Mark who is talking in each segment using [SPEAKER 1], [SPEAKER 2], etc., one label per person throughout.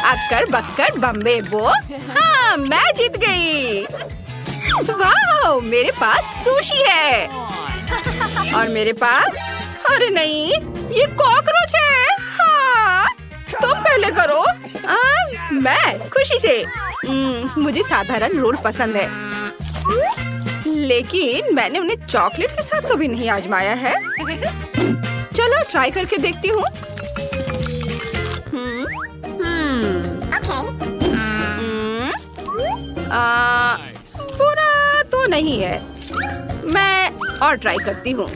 [SPEAKER 1] Occur Bakkar Bombay बो। हाँ, मैं जीत गई। वाह, मेरे पास सुशी है। और मेरे पास, अरे नहीं, ये कॉकरोच है। हाँ, तुम पहले करो। मैं खुशी से। मुझे साधारण रोल पसंद है, लेकिन मैंने उन्हें चॉकलेट के साथ कभी नहीं आजमाया है। चलो ट्राई करके देखती हूँ। पूरा तो नहीं है। मैं और ट्राई करती हूँ।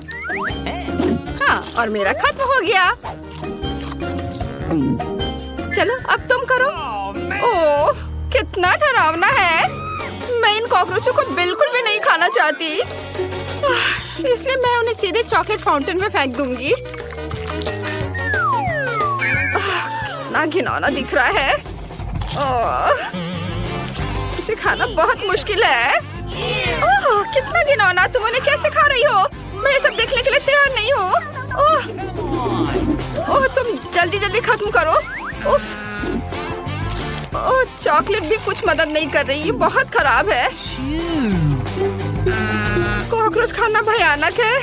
[SPEAKER 1] हाँ, और मेरा खत्म हो गया। चलो अब तुम करो। ओह, कितना डरावना है। मैं इन कॉकरोचों को बिल्कुल भी नहीं खाना चाहती, इसलिए मैं उन्हें सीधे चॉकलेट फाउंटेन में फेंक दूंगी। कितना घिनौना दिख रहा है। इसे खाना बहुत मुश्किल है। ओह, कितना घिनौना। तुम उन्हें कैसे खा रही हो? मैं ये सब देखने के लिए तैयार नहीं हूँ। ओह, तुम जल्दी जल्दी खत्म करो। उफ, ओह, चॉकलेट भी कुछ मदद नहीं कर रही। ये बहुत खराब है। कॉकरोच खाना भयानक है।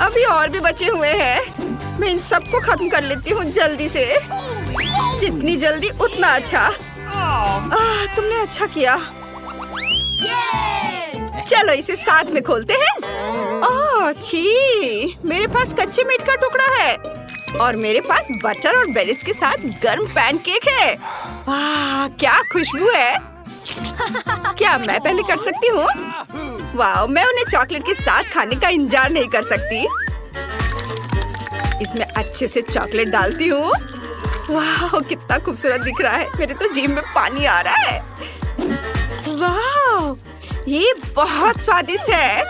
[SPEAKER 1] अभी और भी बचे हुए हैं। मैं इन सबको खत्म कर लेती हूँ जल्दी से। जितनी जल्दी उतना अच्छा। तुमने अच्छा किया। चलो इसे साथ में खोलते हैं। ओह छी, मेरे पास कच्चे मीट का टुकड़ा है और मेरे पास बटर और बेरीज के साथ गर्म पैनकेक है। वाह, क्या खुशबू है। क्या मैं पहले कर सकती हूँ? वाह, मैं उन्हें चॉकलेट के साथ खाने का इंतजार नहीं कर सकती। इसमें अच्छे से चॉकलेट डालती हूँ। वाह, कितना खूबसूरत दिख रहा है। मेरे तो जीभ में पानी आ रहा है। वाह, ये बहुत स्वादिष्ट है।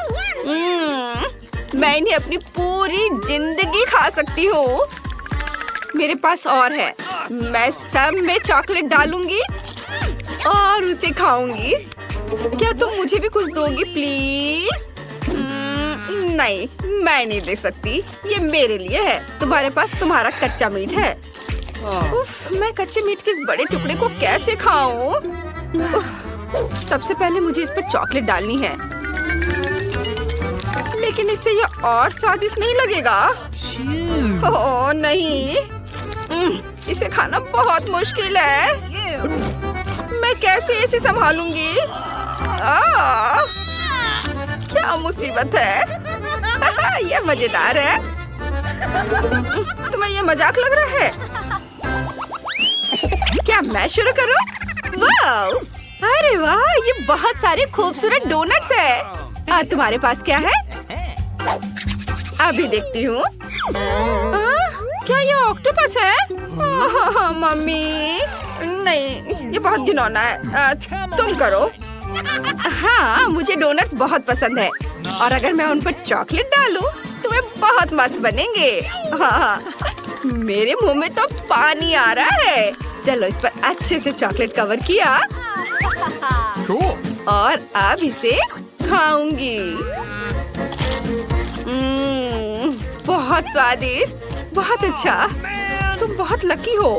[SPEAKER 1] मैं इन्हें अपनी पूरी जिंदगी खा सकती हूँ। मेरे पास और है। मैं सब में चॉकलेट डालूंगी और उसे खाऊंगी। क्या तुम मुझे भी कुछ दोगी प्लीज? नहीं, मैं नहीं दे सकती। ये मेरे लिए है। तुम्हारे पास तुम्हारा कच्चा मीट है। उफ, मैं कच्चे मीट के इस बड़े टुकड़े को कैसे खाऊं? सबसे पहले मुझे इस पर चॉकलेट डालनी है, लेकिन इससे ये और स्वादिष्ट नहीं लगेगा। ओह नहीं, इसे खाना बहुत मुश्किल है। मैं कैसे इसे संभालूंगी? क्या मुसीबत है। ये मजेदार है। तुम्हें ये मजाक लग रहा है? क्या मैं शुरू करूं? वाह, अरे वाह, ये बहुत सारे खूबसूरत डोनट्स है। तुम्हारे पास क्या है? अभी देखती हूँ। क्या ये ऑक्टोपस है? मम्मी, नहीं, ये बहुत घिनौना है। तुम करो। हाँ, मुझे डोनट्स बहुत पसंद है और अगर मैं उन पर चॉकलेट डालूं तो वे बहुत मस्त बनेंगे। हाँ, मेरे मुंह में तो पानी आ रहा है। चलो इस पर अच्छे से चॉकलेट कवर किया और अब इसे खाऊंगी। बहुत स्वादिष्ट, बहुत अच्छा। तुम बहुत लकी हो।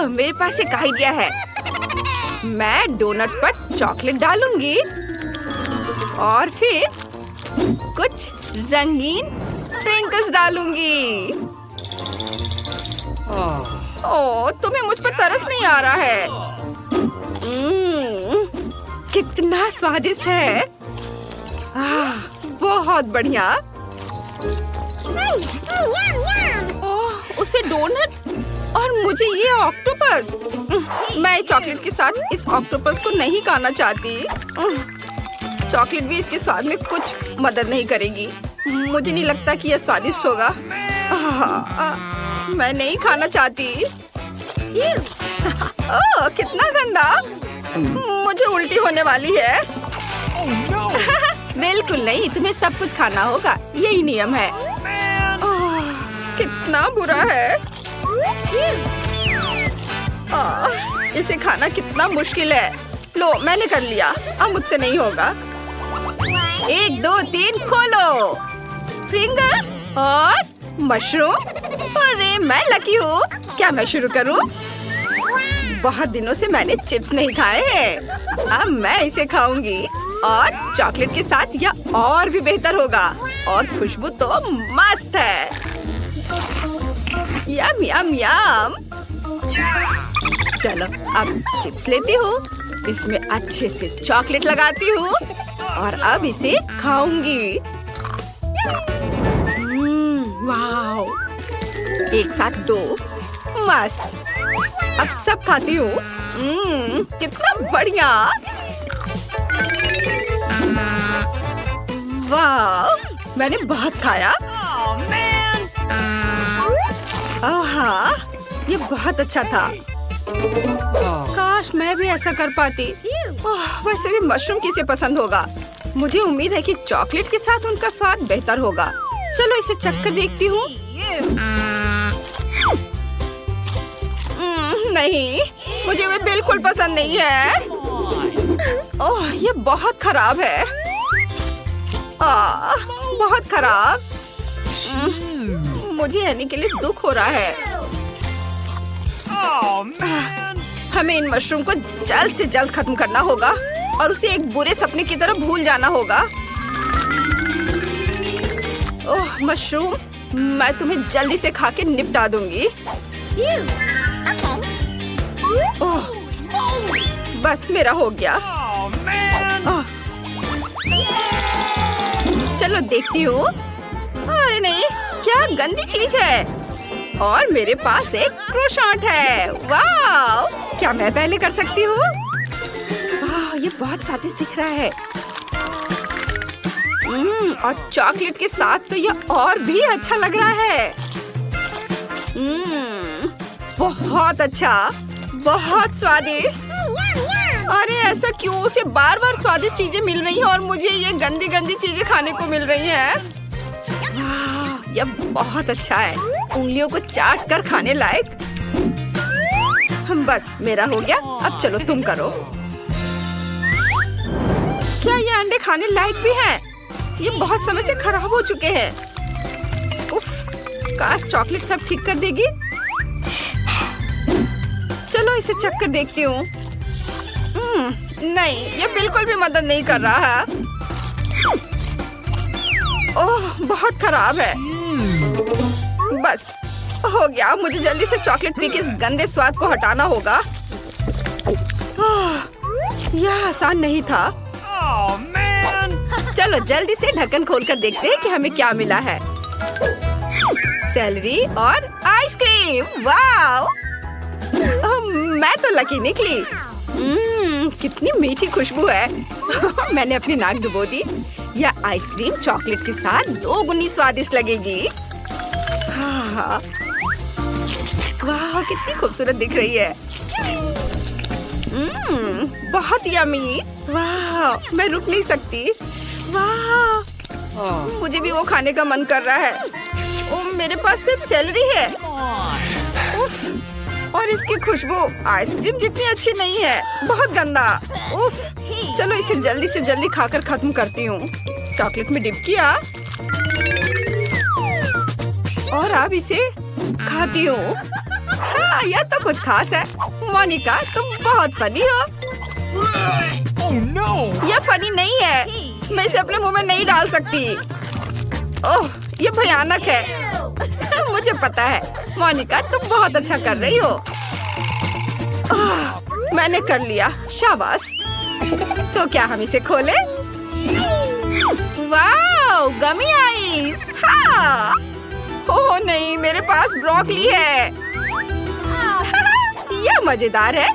[SPEAKER 1] मेरे पास एक आइडिया है। मैं डोनट्स पर चॉकलेट डालूंगी और फिर कुछ रंगीन स्प्रिंकल्स डालूंगी। ओह, तुम्हें मुझ पर तरस नहीं आ रहा है? कितना स्वादिष्ट है। बहुत बढ़िया। ओह, उसे डोनट और मुझे ये ऑक्टोपस। मैं चॉकलेट के साथ इस ऑक्टोपस को नहीं खाना चाहती। चॉकलेट भी इसके स्वाद में कुछ मदद नहीं करेगी। मुझे नहीं लगता कि यह स्वादिष्ट होगा। मैं नहीं खाना चाहती। ओह, कितना गंदा। मुझे उल्टी होने वाली है। बिल्कुल नहीं, तुम्हें सब कुछ खाना होगा, यही नियम है। कितना बुरा है। इसे खाना कितना मुश्किल है। लो, मैंने कर लिया। अब मुझसे नहीं होगा। 1 2 3 खोलो। प्रिंगल्स और मशरूम? अरे मैं लकी हूँ। क्या मैं शुरू करूँ? बहुत दिनों से मैंने चिप्स नहीं खाए हैं। अब मैं इसे खाऊंगी और चॉकलेट के साथ यह और भी बेहतर होगा। और खुशबू तो मस्त है। यम यम यम। चलो अब चिप्स लेती हूँ, इसमें अच्छे से चॉकलेट लगाती हूँ और अब इसे खाऊंगी। वाओ, एक साथ 2, मस्त। अब सब खाती हूँ। कितना बढ़िया। वाह, मैंने बहुत खाया। ओह हाँ, ये बहुत अच्छा था। काश मैं भी ऐसा कर पाती। वैसे भी मशरूम किसे पसंद होगा? मुझे उम्मीद है कि चॉकलेट के साथ उनका स्वाद बेहतर होगा। चलो इसे चख कर देखती हूँ। नहीं, मुझे वे बिल्कुल पसंद नहीं है। ओह, ये बहुत खराब है। बहुत खराब। मुझे यानी के लिए दुख हो रहा है। हमें इन मशरूम को जल्द से जल्द खत्म करना होगा और उसे एक बुरे सपने की तरह भूल जाना होगा। ओह मशरूम, मैं तुम्हें जल्दी से खा के निपटा दूंगी। ओह, बस मेरा हो गया। चलो देखती हूँ। अरे नहीं, क्या गंदी चीज है। और मेरे पास एक क्रोissant है। वाह, क्या मैं पहले कर सकती हूँ? वाह, ये बहुत स्वादिष्ट दिख रहा है। और चॉकलेट के साथ तो ये और भी अच्छा लग रहा है। बहुत अच्छा, बहुत स्वादिष्ट। अरे ऐसा क्यों? उसे बार बार स्वादिष्ट चीजें मिल रही हैं और मुझे ये गंदी गंदी चीजें खाने को मिल रही हैं। वाह, यह बहुत अच्छा है। उंगलियों को चाट कर खाने लायक। बस मेरा हो गया। अब चलो तुम करो। क्या ये अंडे खाने लायक भी हैं? ये बहुत समय से खराब हो चुके हैं। उफ, काश चॉकलेट सब ठीक कर देगी। चलो इसे चख कर देखती हूँ। नहीं, ये बिल्कुल भी मदद नहीं कर रहा है। ओह, बहुत खराब है। बस हो गया। मुझे जल्दी से चॉकलेट पी के इस गंदे स्वाद को हटाना होगा। यह आसान नहीं था। चलो जल्दी से ढक्कन खोलकर देखते हैं कि हमें क्या मिला है। सेलरी और आइसक्रीम। वाह, मैं तो लकी निकली। कितनी मीठी खुशबू है। मैंने अपनी नाक डुबो दी। यह आइसक्रीम चॉकलेट के साथ 2 गुनी स्वादिष्ट लगेगी। हाँ, वाह, कितनी खूबसूरत दिख रही है। बहुत यमी। वाह, मैं रुक नहीं सकती। वाह, मुझे भी वो खाने का मन कर रहा है। ओ, मेरे पास सिर्फ सेलरी है। उफ, और इसकी खुशबू आइसक्रीम जितनी अच्छी नहीं है। बहुत गंदा। उफ, चलो इसे जल्दी से जल्दी खाकर खत्म करती हूँ। चॉकलेट में डिप किया और अब इसे खाती हूँ। हाँ, यह तो कुछ खास है। मोनिका, तुम बहुत फनी हो।
[SPEAKER 2] Oh no!
[SPEAKER 1] यह फनी नहीं है। मैं इसे अपने मुंह में नहीं डाल सकती। ओह, ये भयानक है। मुझे पता है। मोनिका, तुम बहुत अच्छा कर रही हो। मैंने कर लिया। शाबाश। तो क्या हम इसे खोलें? वाओ, गमी आइस। हाँ। ओह नहीं, मेरे पास ब्रोकली है। यह मजेदार है।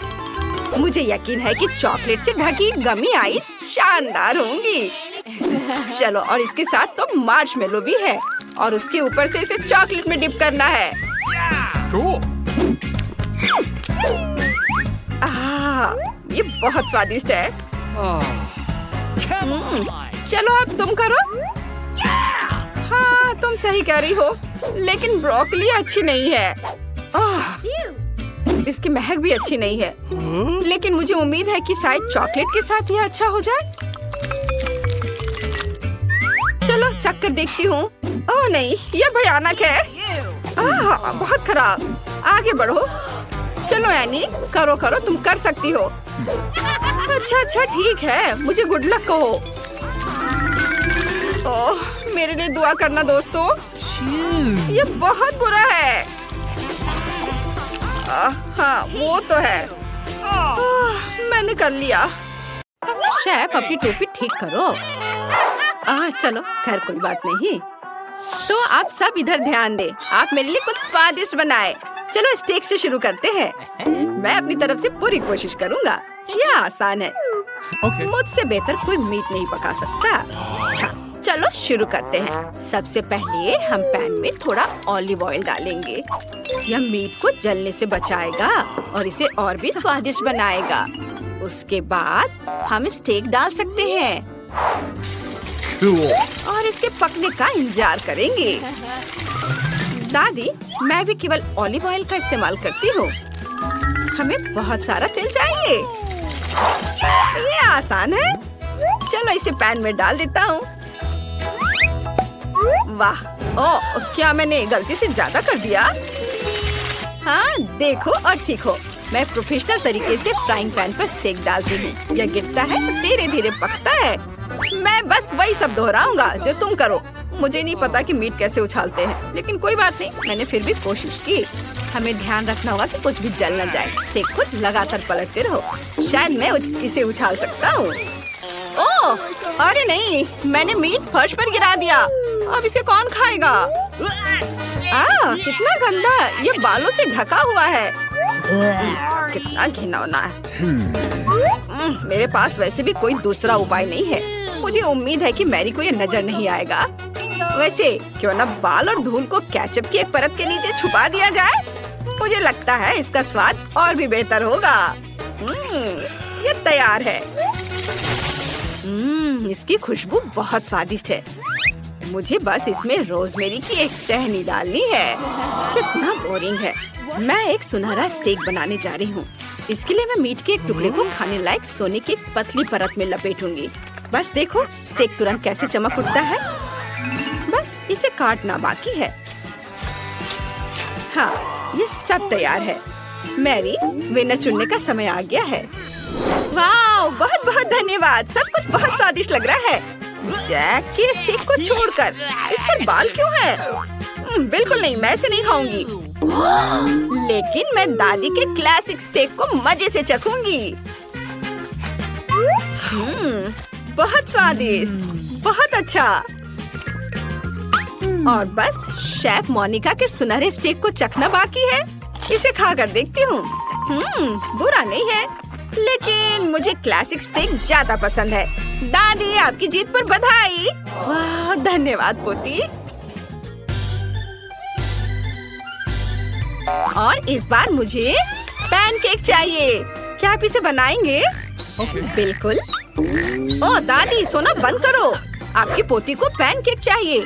[SPEAKER 1] मुझे यकीन है कि चॉकलेट से ढकी गमी आइस शानदार होंगी। चलो, और इसके साथ तो मार्शमेलो भी है और उसके ऊपर से इसे चॉकलेट में डिप करना है।
[SPEAKER 2] Cool.
[SPEAKER 1] ये बहुत स्वादिष्ट है।
[SPEAKER 2] Come on.
[SPEAKER 1] चलो अब तुम करो। हाँ, तुम सही कह रही हो, लेकिन ब्रोकली अच्छी नहीं है। इसकी महक भी अच्छी नहीं है। लेकिन मुझे उम्मीद है कि शायद चॉकलेट के साथ यह अच्छा हो जाए। चलो चख कर देखती हूँ। ओह नहीं, ये भयानक है। बहुत खराब। आगे बढ़ो। चलो एनी, करो करो, तुम कर सकती हो। अच्छा अच्छा ठीक है, मुझे गुड लक कहो। ओह, मेरे लिए दुआ करना दोस्तों। ये बहुत बुरा है। हाँ वो तो है। मैंने कर लिया।
[SPEAKER 3] शेफ अपनी टोपी ठीक करो। चलो खैर कोई बात नहीं।
[SPEAKER 1] तो आप सब इधर ध्यान दें। आप मेरे लिए कुछ स्वादिष्ट बनाए। चलो स्टेक से शुरू करते हैं। मैं अपनी तरफ से पूरी कोशिश करूँगा। यह आसान है। मुझसे बेहतर कोई मीट नहीं पका सकता। अच्छा, चलो शुरू करते हैं। सबसे पहले हम पैन में थोड़ा ऑलिव ऑयल डालेंगे। यह मीट को जलने से बचाएगा और इसे और भी स्वादिष्ट बनाएगा। उसके बाद हम स्टेक डाल सकते हैं और इसके पकने का इंतजार करेंगे। दादी, मैं भी केवल ऑलिव ऑयल का इस्तेमाल करती हूँ। हमें बहुत सारा तेल चाहिए। ये आसान है। चलो इसे पैन में डाल देता हूँ। वाह, ओह क्या मैंने गलती से ज्यादा कर दिया? हाँ देखो और सीखो। मैं प्रोफेशनल तरीके से फ्राइंग पैन पर स्टेक डालती हूँ। यह गिरता है तो धीरे धीरे पकता है। मैं बस वही सब दोहराऊंगा जो तुम करो। मुझे नहीं पता कि मीट कैसे उछालते हैं, लेकिन कोई बात नहीं, मैंने फिर भी कोशिश की। हमें ध्यान रखना होगा कि कुछ भी जल न जाए। स्टेक को लगातार पलटते रहो। शायद मैं इसे उछाल सकता हूँ। ओह, अरे नहीं, मैंने मीट फर्श पर गिरा दिया। अब इसे कौन खाएगा? कितना गंदा, ये बालों से ढका हुआ है। कितना घिनौना है। मेरे पास वैसे भी कोई दूसरा उपाय नहीं है। मुझे उम्मीद है कि मैरी को ये नजर नहीं आएगा। वैसे क्यों न बाल और धूल को केचप की एक परत के नीचे छुपा दिया जाए। मुझे लगता है इसका स्वाद और भी बेहतर होगा। ये तैयार है। इसकी खुशबू बहुत स्वादिष्ट है। मुझे बस इसमें रोजमेरी की एक टहनी डालनी है। कितना बोरिंग है। मैं एक सुनहरा स्टेक बनाने जा रही हूँ। इसके लिए मैं मीट के एक टुकड़े को खाने लायक सोने की एक पतली परत में लपेटूंगी। बस देखो स्टेक तुरंत कैसे चमक उठता है। बस इसे काटना बाकी है। हाँ, ये सब तैयार है। मैरी, विनर चुनने का समय आ गया है। वाह, बहुत बहुत धन्यवाद। सब कुछ बहुत स्वादिष्ट लग रहा है। जैक के स्टेक को छोड़कर इस पर बाल क्यों है? बिल्कुल नहीं, मैं इसे नहीं खाऊंगी। लेकिन मैं दादी के क्लासिक स्टेक को मजे से चखूंगी। बहुत स्वादिष्ट, बहुत अच्छा। और बस शेफ मोनिका के सुनहरे स्टेक को चखना बाकी है। इसे खाकर देखती हूँ। बुरा नहीं है, लेकिन मुझे क्लासिक स्टेक ज्यादा पसंद है। दादी, आपकी जीत पर बधाई। वाह, धन्यवाद पोती। और इस बार मुझे पैनकेक चाहिए। क्या आप इसे बनाएंगे? बिल्कुल। ओह दादी, सोना बंद करो। आपकी पोती को पैनकेक चाहिए।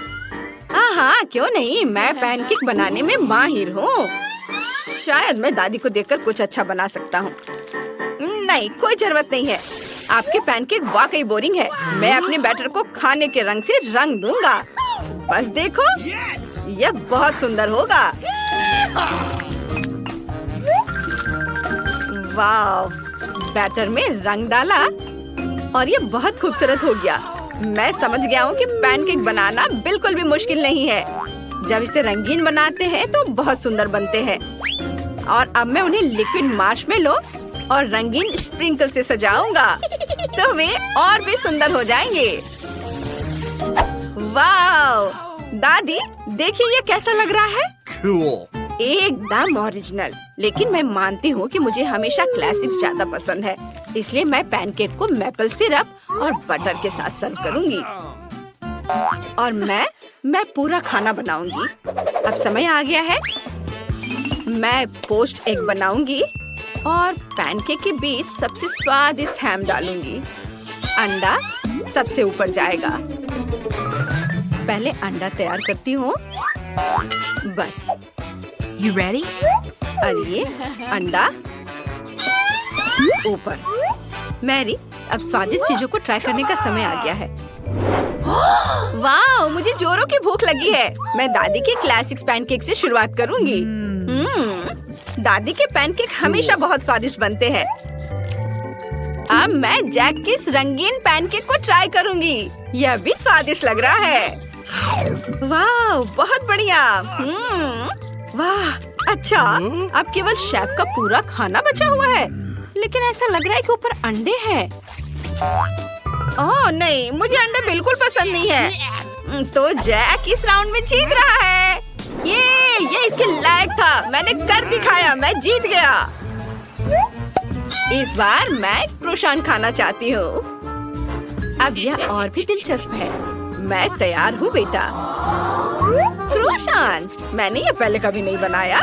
[SPEAKER 1] हाँ, क्यों नहीं, मैं पैनकेक बनाने में माहिर हूँ। शायद मैं दादी को देखकर कुछ अच्छा बना सकता हूँ। नहीं, कोई जरूरत नहीं है। आपके पैनकेक वाकई बोरिंग है। मैं अपने बैटर को खाने के रंग से रंग दूंगा। बस देखो, यह बहुत सुंदर होगा। वाह, बैटर में रंग डाला और ये बहुत खूबसूरत हो गया। मैं समझ गया हूँ कि पैनकेक बनाना बिल्कुल भी मुश्किल नहीं है। जब इसे रंगीन बनाते हैं तो बहुत सुंदर बनते हैं। और अब मैं उन्हें लिक्विड मार्शमेलो और रंगीन स्प्रिंकल से सजाऊंगा तो वे और भी सुंदर हो जाएंगे। वाह, दादी देखिए ये कैसा लग रहा है। एकदम ओरिजिनल। लेकिन मैं मानती हूँ कि मुझे हमेशा क्लासिक्स ज्यादा पसंद है, इसलिए मैं पैनकेक को मैपल सिरप और बटर के साथ सर्व करूंगी। और मैं पूरा खाना बनाऊंगी। अब समय आ गया है। मैं पोस्ट एग बनाऊंगी और पैनकेक के बीच सबसे स्वादिष्ट हैम डालूंगी। अंडा सबसे ऊपर जाएगा। पहले अंडा तैयार करती हूँ। बस।
[SPEAKER 3] You ready?
[SPEAKER 1] अरे अंडा ऊपर। मैरी, अब स्वादिष्ट चीजों को ट्राई करने का समय आ गया है। वाह, मुझे जोरों की भूख लगी है। मैं दादी के क्लासिक पैनकेक से शुरुआत करूंगी। दादी के पैनकेक हमेशा बहुत स्वादिष्ट बनते हैं। अब मैं जैक के इस रंगीन पैनकेक को ट्राई करूंगी। यह भी स्वादिष्ट लग रहा है। वाह, बहुत बढ़िया। वाह, अच्छा, अब केवल शेफ का पूरा खाना बचा हुआ है, लेकिन ऐसा लग रहा है कि ऊपर अंडे हैं। ओह नहीं, मुझे अंडे बिल्कुल पसंद नहीं है। तो जैक इस राउंड में जीत रहा है। ये इसके लायक था। मैंने कर दिखाया, मैं जीत गया। इस बार मैं क्रोसान खाना चाहती हूँ। अब यह और भी दिलचस्प है। मैं तैयार हूँ बेटा। क्रोसान, मैंने ये पहले कभी नहीं बनाया।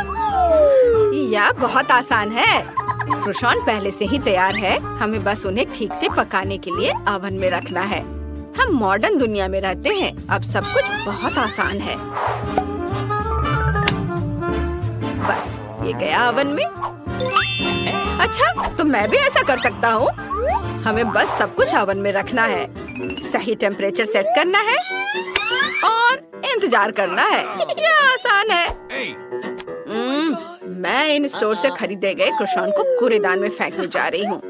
[SPEAKER 1] यह बहुत आसान है। क्रोसान पहले से ही तैयार है। हमें बस उन्हें ठीक से पकाने के लिए ओवन में रखना है। हम मॉडर्न दुनिया में रहते हैं। अब सब कुछ बहुत आसान है। बस ये गया ओवन में। अच्छा, तो मैं भी ऐसा कर सकता हूँ। हमें बस सब कुछ ओवन में रखना है, सही टेम्परेचर सेट करना है और इंतजार करना है। यह आसान है। मैं इन स्टोर से खरीदे गए क्रोसान को कूड़ेदान में फेंकने जा रही हूँ।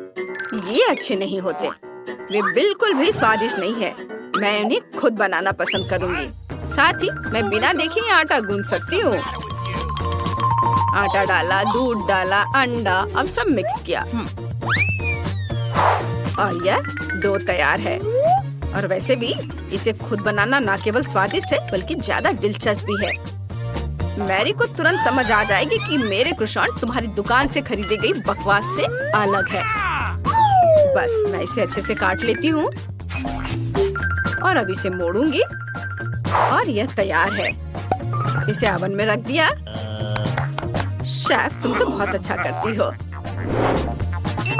[SPEAKER 1] ये अच्छे नहीं होते। वे बिल्कुल भी स्वादिष्ट नहीं है। मैं उन्हें खुद बनाना पसंद करूँगी। साथ ही मैं बिना देखे ही आटा गूंथ सकती हूँ। आटा डाला, दूध डाला, अंडा, अब सब मिक्स किया और यह डो तैयार है। और वैसे भी इसे खुद बनाना न केवल स्वादिष्ट है बल्कि ज्यादा दिलचस्प भी है। मैरी को तुरंत समझ आ जाएगी कि मेरे क्रोसान तुम्हारी दुकान से खरीदी गई बकवास से अलग है। बस मैं इसे अच्छे से काट लेती हूँ और अब इसे मोड़ूंगी और यह तैयार है। इसे ओवन में रख दिया। शेफ, तुम तो बहुत अच्छा करती हो।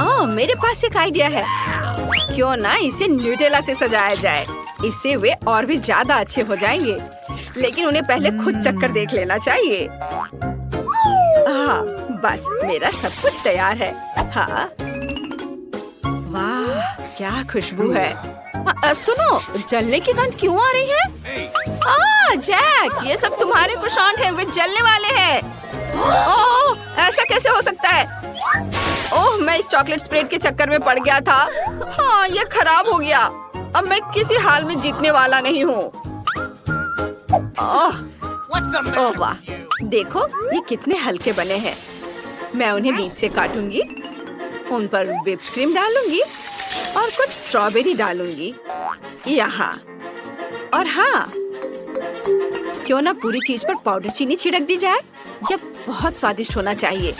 [SPEAKER 1] ओह, मेरे पास एक आइडिया है। क्यों ना इसे न्यूटेला से सजाया जाए। इससे वे और भी ज्यादा अच्छे हो जाएंगे। लेकिन उन्हें पहले खुद चक्कर देख लेना चाहिए। हाँ, बस मेरा सब कुछ तैयार है। हाँ, वाह, क्या खुशबू है। सुनो, जलने की गंध क्यों आ रही है? जैक, ये सब तुम्हारे क्रोसान हैं। वे जलने वाले हैं। ओह, ऐसा कैसे हो सकता है? ओह, मैं इस चॉकलेट स्प्रेड के चक्कर में पड़ गया था। हाँ, ये खराब हो गया। अब मैं किसी हाल में जीतने वाला नहीं हूँ। ओह वाह, देखो ये कितने हल्के बने हैं। मैं उन्हें बीच से काटूंगी, उन पर व्हिप क्रीम डालूंगी और कुछ स्ट्रॉबेरी डालूंगी यहाँ। और हाँ, क्यों ना पूरी चीज पर पाउडर चीनी छिड़क दी जाए। यह बहुत स्वादिष्ट होना चाहिए।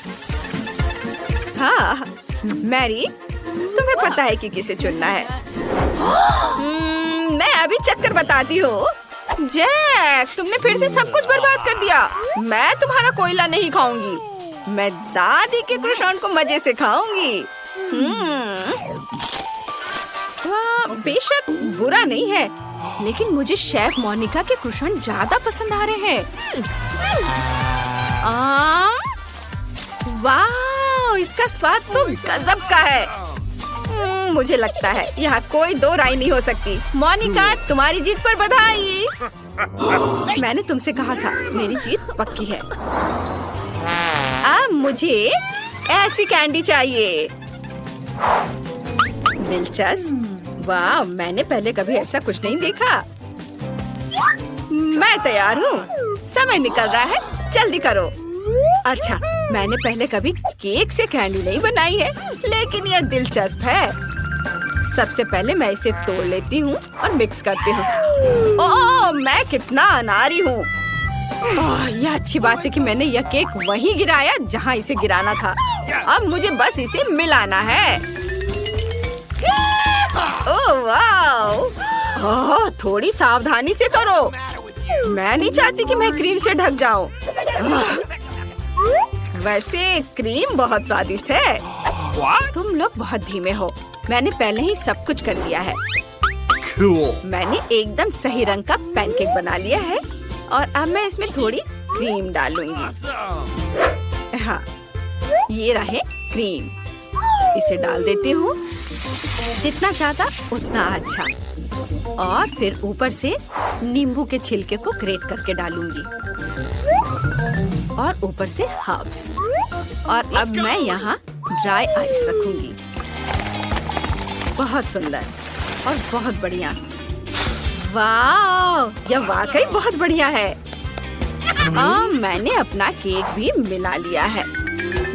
[SPEAKER 1] हाँ, मैरी, तुम्हें पता है कि किसे चुनना है। मैं अभी चक्कर बताती हूँ। जैक, तुमने फिर से सब कुछ बर्बाद कर दिया। मैं तुम्हारा कोयला नहीं खाऊंगी। मैं दादी के क्रोसान को मजे से खाऊंगी। बेशक बुरा नहीं है, लेकिन मुझे शेफ मोनिका के क्रोसान ज्यादा पसंद आ रहे हैं। वाह, इसका स्वाद तो गजब का है। मुझे लगता है यहाँ कोई दो राय नहीं हो सकती। मोनिका, तुम्हारी जीत पर बधाई। मैंने तुमसे कहा था, मेरी जीत पक्की है। अब मुझे ऐसी कैंडी चाहिए। दिलचस्प। वाह, मैंने पहले कभी ऐसा कुछ नहीं देखा। मैं तैयार हूँ। समय निकल रहा है, जल्दी करो। अच्छा, मैंने पहले कभी केक से कैंडी नहीं बनाई है, लेकिन यह दिलचस्प है। सबसे पहले मैं इसे तोड़ लेती हूँ और मिक्स करती हूँ। ओह, मैं कितना अनाड़ी हूँ। यह अच्छी बात है कि मैंने यह केक वहीं गिराया जहाँ इसे गिराना था। अब मुझे बस इसे मिलाना है। ओह वाह, थोड़ी सावधानी से करो। मैं नहीं चाहती कि मैं क्रीम से ढक जाऊं। वैसे क्रीम बहुत स्वादिष्ट है। तुम लोग बहुत धीमे हो। मैंने पहले ही सब कुछ कर लिया है। मैंने एकदम सही रंग का पैनकेक बना लिया है और अब मैं इसमें थोड़ी क्रीम डालूंगी। हाँ, ये रहे क्रीम। इसे डाल देती हूँ। जितना ज्यादा उतना अच्छा।
[SPEAKER 3] और फिर ऊपर से नींबू के छिलके को ग्रेट करके डालूंगी और ऊपर से हर्ब्स। और अब मैं यहाँ ड्राई आइस रखूंगी। बहुत सुंदर और बहुत बढ़िया। वाह, यह वाकई बहुत बढ़िया है। मैंने अपना केक भी मिला लिया है।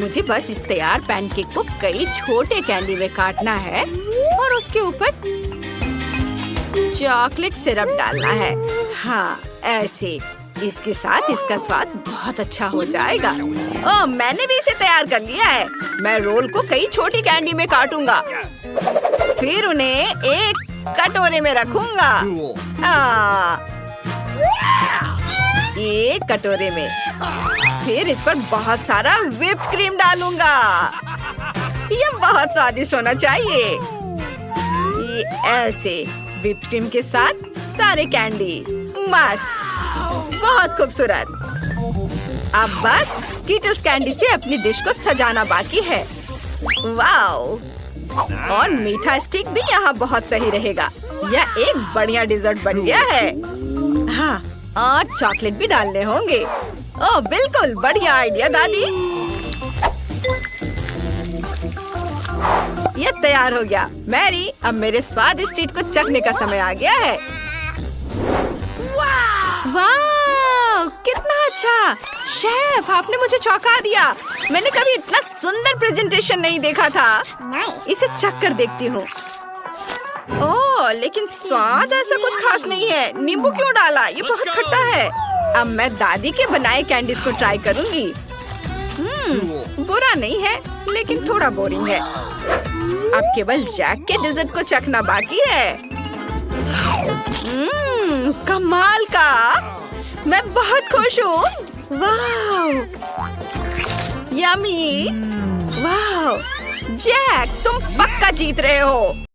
[SPEAKER 3] मुझे बस इस तैयार पैनकेक को कई छोटे कैंडी में काटना है और उसके ऊपर चॉकलेट सिरप डालना है। हाँ, ऐसे। इसके साथ इसका स्वाद बहुत अच्छा हो जाएगा। मैंने भी इसे तैयार कर लिया है। मैं रोल को कई छोटी कैंडी में काटूंगा, फिर उन्हें एक कटोरे में रखूंगा। एक कटोरे में, फिर इस पर बहुत सारा व्हिप्ड क्रीम डालूंगा। यह बहुत स्वादिष्ट होना चाहिए। ये ऐसे व्हिप्ड क्रीम के साथ सारे कैंडी, मस्त, बहुत खूबसूरत। अब बस स्कीटल्स कैंडी से अपनी डिश को सजाना बाकी है। वाओ! और मीठा स्टिक भी यहाँ बहुत सही रहेगा। यह एक बढ़िया डिजर्ट बन गया है। हाँ, और चॉकलेट भी डालने होंगे। ओह, बिल्कुल बढ़िया आइडिया दादी। यह तैयार हो गया। मैरी, अब मेरे स्वादिष्ट ट्रीट को चखने का समय आ गया है। वाह, कितना अच्छा! शेफ, आपने मुझे चौंका दिया। मैंने कभी इतना सुंदर प्रेजेंटेशन नहीं देखा था। इसे चख कर देखती हूँ। ओह, लेकिन स्वाद ऐसा कुछ खास नहीं है। नींबू क्यों डाला? ये बहुत खट्टा है। अब मैं दादी के बनाए कैंडीज को ट्राई करूंगी। बुरा नहीं है, लेकिन थोड़ा बोरिंग है। अब केवल जैक के डिजर्ट को चखना बाकी है। कमाल का! मैं बहुत खुश हूँ। वाह, यम्मी! वाह, जैक, तुम पक्का जीत रहे हो।